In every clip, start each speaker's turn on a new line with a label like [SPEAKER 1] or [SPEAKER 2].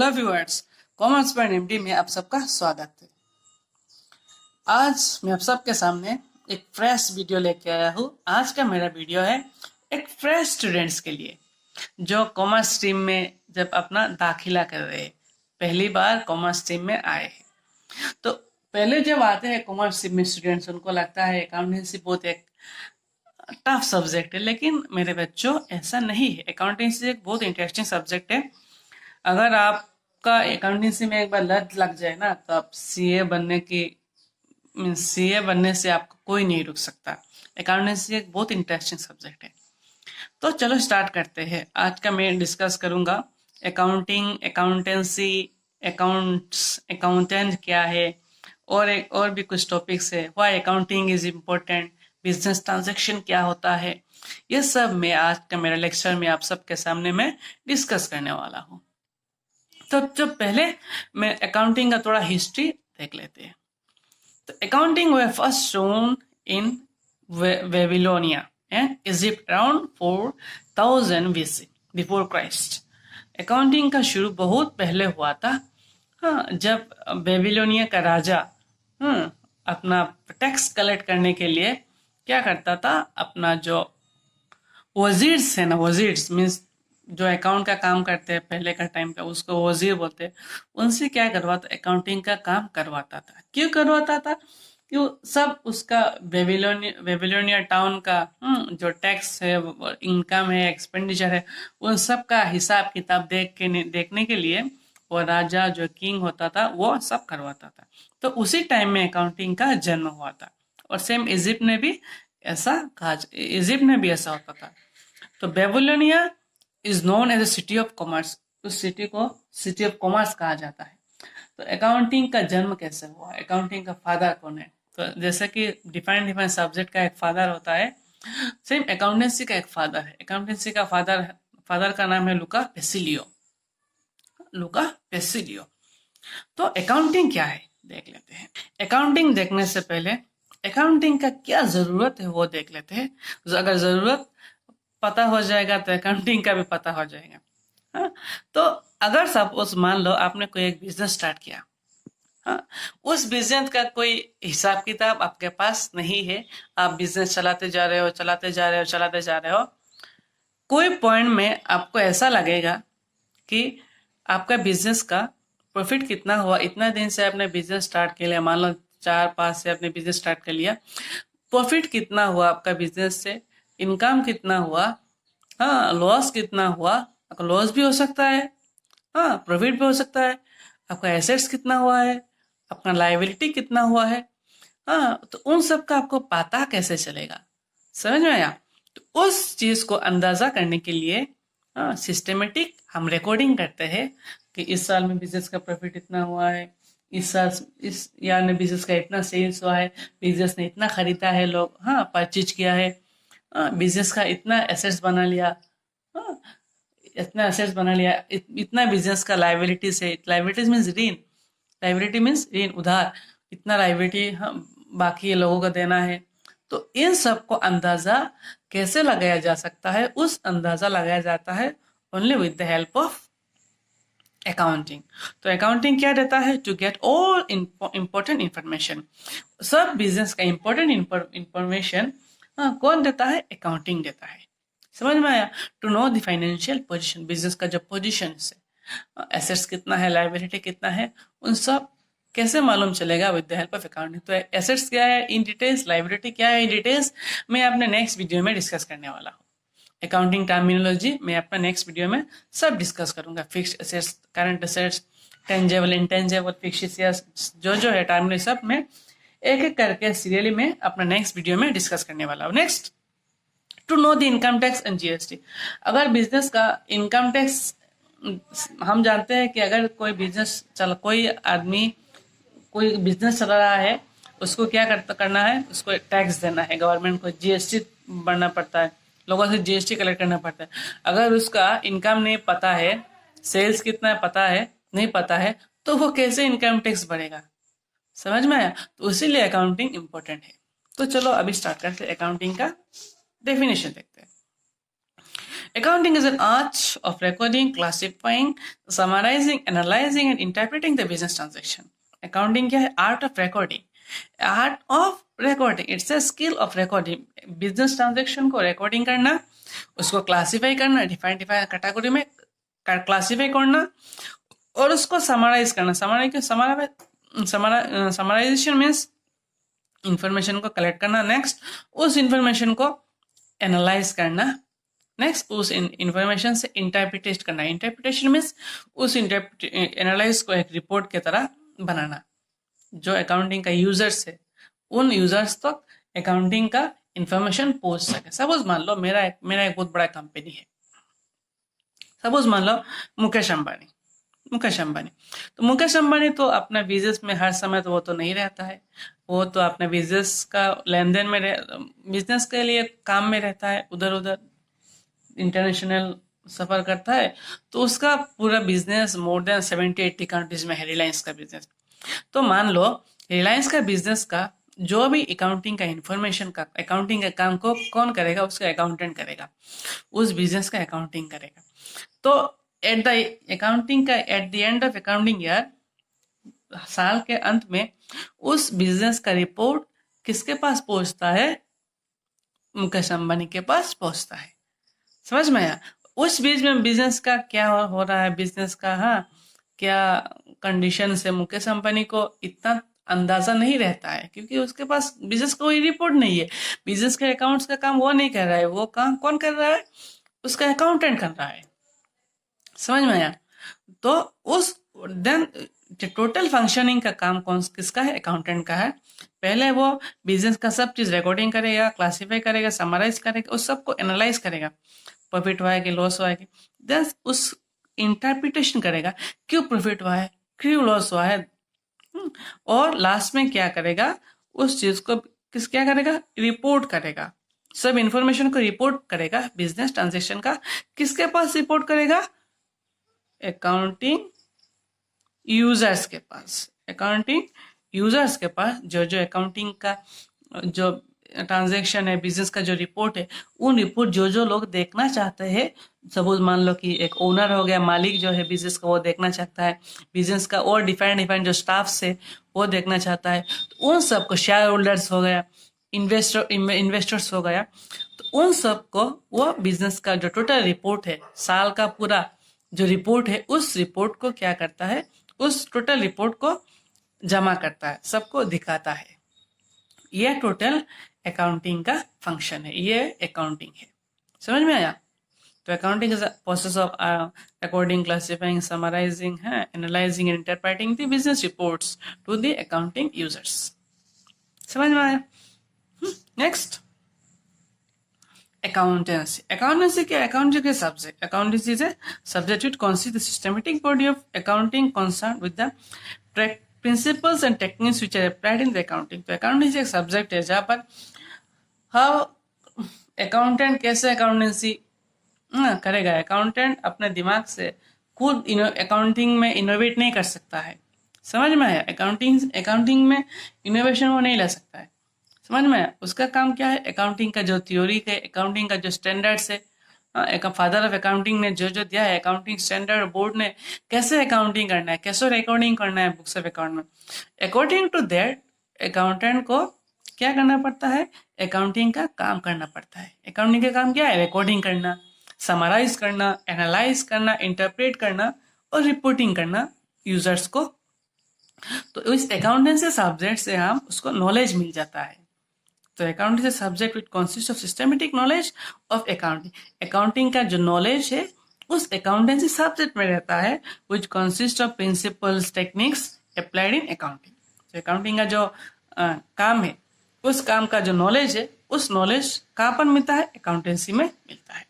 [SPEAKER 1] Hello viewers, commerce point MD में आप सबका स्वागत है। आज मैं आप सबके सामने एक फ्रेश वीडियो लेके आया हूँ। आज का मेरा वीडियो है एक फ्रेश स्टूडेंट्स के लिए जो कॉमर्स स्ट्रीम में जब अपना दाखिला कर रहे हैं, पहली बार कॉमर्स स्ट्रीम में आए हैं। तो पहले जब आते हैं कॉमर्स स्ट्रीम में स्टूडेंट्स, उनको लगता है अकाउंटेंसी बहुत एक टफ सब्जेक्ट है, लेकिन मेरे बच्चों ऐसा नहीं है। अकाउंटेंसी एक बहुत इंटरेस्टिंग सब्जेक्ट है। अगर आपका अकाउंटेंसी में एक बार लत लग जाए ना, तो आप सीए बनने की सीए बनने से आपको कोई नहीं रुक सकता। अकाउंटेंसी एक बहुत इंटरेस्टिंग सब्जेक्ट है। तो चलो स्टार्ट करते हैं। आज का मैं डिस्कस करूंगा अकाउंटिंग, अकाउंटेंसी, अकाउंट्स, अकाउंटेंट क्या है, और भी कुछ टॉपिक्स है। Why accounting is important, business transaction क्या होता है, ये सब मैं आज का मेरा लेक्चर में आप सबके सामने मैं डिस्कस करने वाला हूँ। तो जब पहले मैं अकाउंटिंग का थोड़ा हिस्ट्री देख लेते हैं। तो accounting way first shown in Babylonia and Egypt around 4000 BC before Christ. Accounting का शुरू बहुत पहले हुआ था। हाँ, जब बेबीलोनिया का राजा अपना टैक्स कलेक्ट करने के लिए क्या करता था, अपना जो वजीर्स है ना, वजीर्स मीन्स जो अकाउंट का काम करते हैं पहले का टाइम पे, उसको वजीर बोलते हैं। उनसे क्या करवाता, अकाउंटिंग का काम करवाता था। क्यों करवाता था? क्यों सब उसका बेबीलोनिया टाउन का जो टैक्स है, इनकम है, एक्सपेंडिचर है, उन सब का हिसाब किताब देखने के लिए वो राजा जो किंग होता था वो सब करवाता था। तो उसी टाइम में अकाउंटिंग का जन्म हुआ था। और सेम इजिप्ट में भी ऐसा होता था। तो Babylonia is known as a city of commerce. उस सिटी को सिटी ऑफ कॉमर्स कहा जाता है। तो अकाउंटिंग का जन्म कैसे हुआ, अकाउंटिंग का फादर कौन है? तो जैसे कि डिफरेंट सब्जेक्ट का एक फादर होता है, सेम अकाउंटेंसी का एक फादर है। अकाउंटेंसी का फादर का नाम है लुका पेसिलियो। तो अकाउंटिंग क्या है देख लेते हैं। अकाउंटिंग देखने से पहले अकाउंटिंग का क्या जरूरत है वो देख लेते हैं। अगर जरूरत पता हो जाएगा तो अकाउंटिंग का भी पता हो जाएगा। हाँ? तो अगर सपोज मान लो आपने कोई एक बिजनेस स्टार्ट किया, हाँ, उस बिजनेस का कोई हिसाब किताब आपके पास नहीं है, आप बिजनेस चलाते जा रहे हो, कोई पॉइंट में आपको ऐसा लगेगा कि आपका बिजनेस का प्रॉफिट कितना हुआ। इतना दिन से आपने बिजनेस स्टार्ट कर लिया, मान लो 4-5 से आपने बिजनेस स्टार्ट कर लिया, प्रॉफिट कितना हुआ आपका बिजनेस से, इनकम कितना हुआ, हाँ, लॉस कितना हुआ। आपका लॉस भी हो सकता है, हाँ, प्रॉफिट भी हो सकता है। आपका एसेट्स कितना हुआ है, अपना लायबिलिटी कितना हुआ है, हाँ, तो उन सब का आपको पता कैसे चलेगा? समझ में आया? तो उस चीज को अंदाजा करने के लिए हाँ, सिस्टमेटिक हम रिकॉर्डिंग करते हैं कि इस साल में बिजनेस का प्रॉफिट इतना हुआ है, इस साल इस यार ने बिजनेस का इतना सेल्स हुआ है, बिजनेस ने इतना खरीदा है, लोग हाँ परचेज किया है, बिजनेस का इतना एसेट्स बना लिया, हाँ, इतना बिजनेस का लाइबिलिटीज है। लाइबिलिटी मीन्स ऋण, उधार, इतना लाइबिलिटी बाकी लोगों को देना है। तो इन सब को अंदाजा कैसे लगाया जा सकता है? उस अंदाजा लगाया जाता है only with the help of accounting. तो अकाउंटिंग क्या देता है? To get all important information. सब बिजनेस का इम्पोर्टेंट इंफॉर्मेशन कौन देता है? अकाउंटिंग देता है। समझ में आया? To know the financial position, business का जो पोजीशन है, एसेट्स कितना है, लायबिलिटी कितना है, उन सब कैसे मालूम चलेगा? With the help of accounting. तो एसेट्स क्या है इन डिटेल्स, लायबिलिटी क्या है इन डिटेल्स, मैं अपने नेक्स्ट वीडियो में डिस्कस करने वाला हूँ। अकाउंटिंग टर्मिनोलॉजी मैं अपना नेक्स्ट वीडियो में सब डिस्कस करूंगा। Fixed assets, current assets, tangible, intangible, fix जो है टर्मिनोलॉजी सब मैं एक एक करके सीरियली में अपना नेक्स्ट वीडियो में डिस्कस करने वाला हूँ। Next, to know the income tax and GST. अगर बिजनेस का इनकम टैक्स, हम जानते हैं कि अगर कोई आदमी कोई बिजनेस चला रहा है, उसको क्या करना है? उसको टैक्स देना है गवर्नमेंट को, जीएसटी भरना पड़ता है, लोगों से जीएसटी कलेक्ट करना पड़ता है। अगर उसका इनकम नहीं पता है, सेल्स कितना पता है नहीं पता है, तो वो कैसे इनकम टैक्स भरेगा? समझ में आया? तो इसीलिए अकाउंटिंग इंपॉर्टेंट है। तो चलो अभी स्टार्ट करते हैं। अकाउंटिंग का डेफिनेशन देखते हैं। Accounting is an art of recording, classifying, summarizing, analyzing and interpreting the business transaction. Accounting क्या है? Art of recording. Art of recording. It's a skill of recording. Business transaction को recording करना, उसको classify करना, define category में classify करना और उसको summarize करना. Summarization means इंफॉर्मेशन को कलेक्ट करना. नेक्स्ट उस इंफॉर्मेशन को एनालाइज करना. नेक्स्ट उस इंफॉर्मेशन से इंटरप्रिटेट करना. इंटरप्रिटेशन मीन्स उस एनालाइज को एक रिपोर्ट की तरह बनाना जो अकाउंटिंग का यूजर्स है उन यूजर्स तक अकाउंटिंग का इंफॉर्मेशन पहुंच सके. सपोज मान लो मेरा एक बहुत बड़ा कंपनी है. सपोज मान लो मुकेश अंबानी. तो मुकेश अंबानी तो अपना बिजनेस में हर समय तो वो तो नहीं रहता है. वो तो अपने बिजनेस का लेन देन में बिजनेस के लिए काम में रहता है, उधर उधर इंटरनेशनल सफर करता है. तो उसका पूरा बिजनेस मोर देन 70-80 कंट्रीज में है. रिलायंस का बिजनेस. तो मान लो रिलायंस का बिजनेस का जो भी अकाउंटिंग का इंफॉर्मेशन का अकाउंटिंग का काम को कौन करेगा? उसका अकाउंटेंट करेगा. उस बिजनेस का अकाउंटिंग करेगा. तो at the end of accounting year, साल के अंत में उस बिजनेस का रिपोर्ट किसके पास पहुंचता है? मुकेश अंबानी के पास पहुंचता है. समझ में आया? उस बीच में बिजनेस का क्या हो रहा है, बिजनेस का क्या कंडीशन से मुकेश अंबानी को इतना अंदाजा नहीं रहता है क्योंकि उसके पास बिजनेस का कोई रिपोर्ट नहीं है. बिजनेस के अकाउंट्स का काम वो नहीं कर रहा है. वो काम कौन कर रहा है? उसका अकाउंटेंट कर रहा है. समझ में आया? तो उस देन टोटल फंक्शनिंग का काम किसका है? अकाउंटेंट का है. पहले वो बिजनेस का सब चीज रिकॉर्डिंग करेगा, क्लासिफाई करेगा, समराइज करेगा, उस सबको एनालाइज करेगा. प्रॉफिट हुआ है कि लॉस हुआ है. देन उस इंटरप्रिटेशन करेगा, क्यों प्रॉफिट हुआ है, क्यों लॉस हुआ है. और लास्ट में क्या करेगा? उस चीज को क्या करेगा? रिपोर्ट करेगा. सब इंफॉर्मेशन को रिपोर्ट करेगा. बिजनेस ट्रांजेक्शन का किसके पास रिपोर्ट करेगा? अकाउंटिंग यूजर्स के पास. अकाउंटिंग यूजर्स के पास जो अकाउंटिंग का जो ट्रांजैक्शन है, बिजनेस का जो रिपोर्ट है, उन रिपोर्ट जो लोग देखना चाहते हैं. सपोज मान लो कि एक ओनर हो गया, मालिक जो है बिजनेस का, वो देखना चाहता है बिजनेस का. और डिफरेंट जो स्टाफ है वो देखना चाहता है. तो उन सबको, शेयर होल्डर्स हो गया, इन्वेस्टर्स हो गया, तो उन सबको वो बिजनेस का जो टोटल रिपोर्ट है, साल का पूरा जो रिपोर्ट है, उस रिपोर्ट को क्या करता है? उस टोटल रिपोर्ट को जमा करता है, सबको दिखाता है. ये टोटल अकाउंटिंग का फंक्शन है. ये अकाउंटिंग है. समझ में आया? तो accounting is a process of recording, classifying, summarising, analysing and interpreting the business reports to the accounting users. समझ में आया? Next, accountancy. Accountancy क्या? Accountancy के subject. Accountancy is a subject which consists the systematic body of accounting concerned with the principles and techniques which are applied in the accounting. तो accountancy एक subject है जहाँ पर accountant कैसे accountancy करेगा. accountant अपने दिमाग से खुद accounting में innovate नहीं कर सकता है. समझ में आया? accounting में innovation वो नहीं ला सकता है. समझ में? उसका काम क्या है? अकाउंटिंग का जो थ्योरी है, अकाउंटिंग का जो स्टैंडर्ड्स है, एक फादर ऑफ अकाउंटिंग ने जो दिया है, अकाउंटिंग स्टैंडर्ड बोर्ड ने कैसे अकाउंटिंग करना है, कैसे रिकॉर्डिंग करना है बुक्स ऑफ अकाउंट में, अकॉर्डिंग टू दैट अकाउंटेंट को क्या करना पड़ता है? अकाउंटिंग का काम करना पड़ता है. अकाउंटिंग का काम क्या है? रिकॉर्डिंग करना, समराइज करना, एनालाइज करना, इंटरप्रेट करना और रिपोर्टिंग करना यूजर्स को. तो इस अकाउंटेंसी सब्जेक्ट से हम उसको नॉलेज मिल जाता है. तो accounting is subject which consist of systematic knowledge of accounting. Accounting का जो नॉलेज है उस अकाउंटेंसी सब्जेक्ट में रहता है, which consist of principles, techniques applied in accounting. तो अकाउंटिंग का जो काम है, उस काम का जो नॉलेज है, उस नॉलेज कहाँ पर मिलता है? अकाउंटेंसी में मिलता है.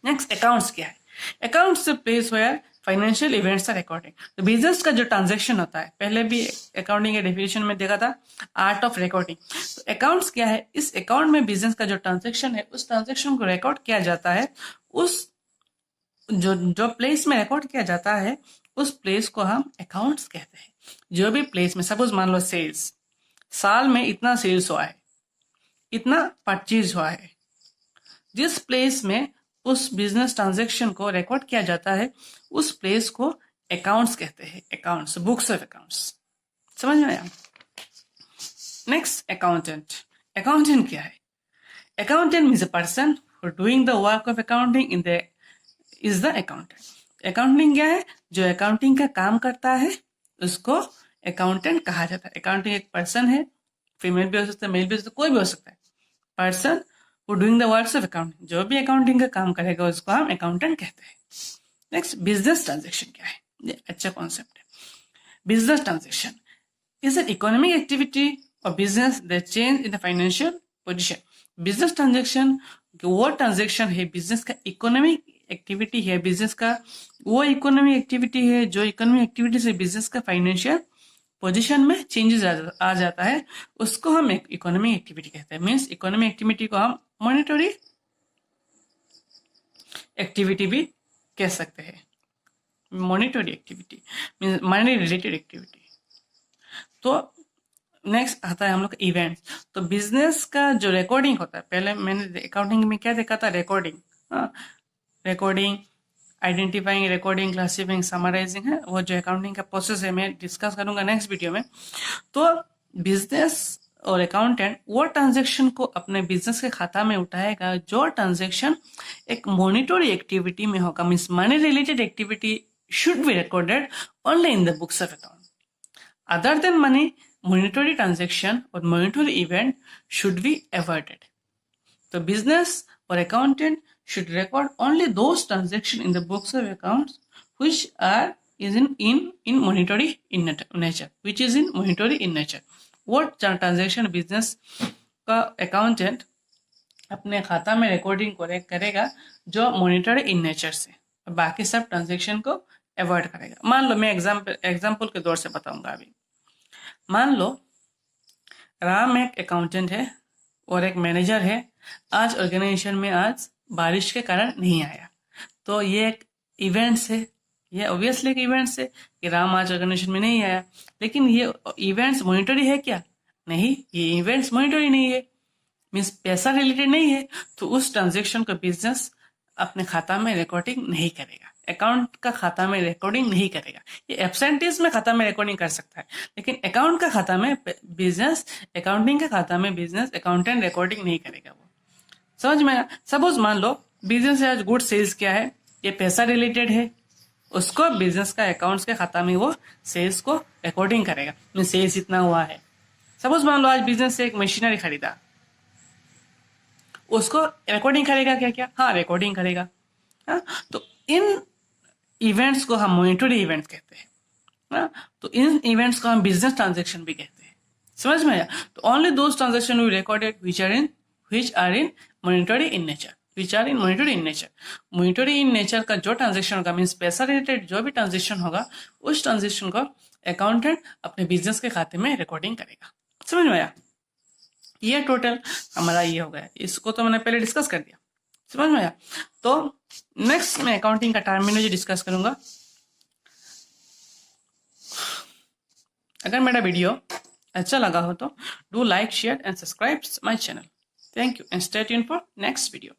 [SPEAKER 1] नेक्स्ट, अकाउंट्स क्या है? Accounts the place where financial events are recording. तो बिजनेस का जो ट्रांजैक्शन होता है, पहले भी अकाउंटिंग के डेफिनेशन में देखा था, आर्ट ऑफ रिकॉर्डिंग. तो अकाउंट्स क्या है? इस अकाउंट में बिजनेस का जो ट्रांजैक्शन है, उस ट्रांजैक्शन को रिकॉर्ड किया जाता है. उस जो प्लेस में रिकॉर्ड किया जाता है, उस प्लेस को हम अकाउंट्स कहते हैं. जो भी प्लेस में, सपोज मान लो सेल्स, साल में इतना सेल्स हुआ है, इतना परचेज हुआ है, जिस प्लेस में उस बिजनेस ट्रांजेक्शन को रिकॉर्ड किया जाता है, उस प्लेस को अकाउंट्स कहते हैं। Accounts, books of accounts. समझ में आया? Next, accountant. अकाउंटेंट क्या है? Accountant means a person who doing the work of accounting in the is the accountant. Accounting क्या है? जो अकाउंटिंग का काम करता है उसको अकाउंटेंट कहा जाता है। अकाउंटिंग एक पर्सन है, फीमेल भी हो सकता है, मेल भी हो सकता है, कोई भी हो सकता है। Person who doing the works of accounting, जो भी अकाउंटिंग का काम करेगा उसको हम अकाउंटेंट कहते हैं। नेक्स्ट, बिजनेस ट्रांजेक्शन क्या है? ये अच्छा कॉन्सेप्ट है। Business transaction is an economic activity or business that change in the financial position. Business transaction वो ट्रांजेक्शन है, बिजनेस का इकोनॉमिक एक्टिविटी है, बिजनेस का वो इकोनॉमिक एक्टिविटी है जो इकोनॉमिक एक्टिविटी से बिजनेस का फाइनेंशियल पोजीशन में चेंजेस आ जाता है, उसको हम एक इकोनॉमिक एक्टिविटी कहते हैं। मीन्स इकोनॉमिक एक्टिविटी को हम मॉनेटरी एक्टिविटी भी कह सकते हैं। Monetary activity means money related activity. तो नेक्स्ट आता है हम लोग इवेंट्स। तो बिजनेस का जो रिकॉर्डिंग होता है, पहले मैंने अकाउंटिंग में क्या देखा था? Recording. Recording, identifying, recording, classifying, summarising है वो जो अकाउंटिंग का प्रोसेस है, मैं डिस्कस करूंगा नेक्स्ट वीडियो में। तो बिजनेस और अकाउंटेंट वो ट्रांजेक्शन को अपने बिजनेस के खाता में उठाएगा जो ट्रांजेक्शन एक मॉनिटरी एक्टिविटी में होगा। Means money related activity should be recorded only in the books of account. Other than money, monetary transaction or monetary event should be avoided. The business or accountant should record only those transactions in the books of accounts which are in monetary in nature, which is in monetary in nature. What transaction business का accountant अपने खाता में recording करेगा जो monetary in nature से, बाकी सब transaction को अवॉइड करेगा। मान लो मैं एग्जाम्पल के दौर से बताऊंगा अभी। मान लो राम एक अकाउंटेंट है और एक मैनेजर है। आज ऑर्गेनाइजेशन में आज बारिश के कारण नहीं आया, तो ये एक इवेंट्स है, ये ऑब्वियसली एक इवेंट्स है कि राम आज ऑर्गेनाइजेशन में नहीं आया। लेकिन ये इवेंट्स मॉनिटरी है क्या? नहीं, ये इवेंट्स मॉनिटरी नहीं है, मीन्स पैसा रिलेटेड नहीं है। तो उस ट्रांजेक्शन को बिजनेस अपने खाता में रिकॉर्डिंग नहीं करेगा, अकाउंट का खाता में रिकॉर्डिंग नहीं करेगा। ये एब्सेंटीज में खाता में रिकॉर्डिंग कर सकता है, लेकिन अकाउंट का खाता में बिजनेस, अकाउंटिंग का खाता में बिजनेस अकाउंटेंट रिकॉर्डिंग नहीं करेगा। वो समझ में? सपोज मान लो बिजनेस आज गुड सेल्स क्या है, ये पैसा रिलेटेड है, उसको बिजनेस का अकाउंट्स के खाता में वो सेल्स को रिकॉर्डिंग करेगा। सेल्स इतना हुआ है। सपोज मान लो आज बिजनेस से एक मशीनरी खरीदा, उसको रिकॉर्डिंग करेगा क्या? क्या? हाँ, रिकॉर्डिंग करेगा। हाँ? तो इन इवेंट्स को हम मॉनिटरी इवेंट्स कहते हैं। हाँ? तो इन इवेंट्स को हम बिजनेस ट्रांजेक्शन भी कहते हैं। समझ में आया? तो only those transaction we recorded which are in monetary in nature, which are in monetary in nature. Monetary in nature का जो ट्रांजेक्शन होगा, मीन्स पैसा रिलेटेड जो भी ट्रांजेक्शन होगा, उस ट्रांजेक्शन को अकाउंटेंट अपने बिजनेस के खाते में रिकॉर्डिंग करेगा। समझ में आया? ये टोटल हमारा ये हो गया। इसको तो मैंने पहले डिस्कस कर दिया। समझ में आया? तो नेक्स्ट मैं अकाउंटिंग का टर्मिनोलॉजी डिस्कस करूंगा। अगर मेरा वीडियो अच्छा लगा हो तो do like, share and subscribe my channel. Thank you and stay tuned for next video.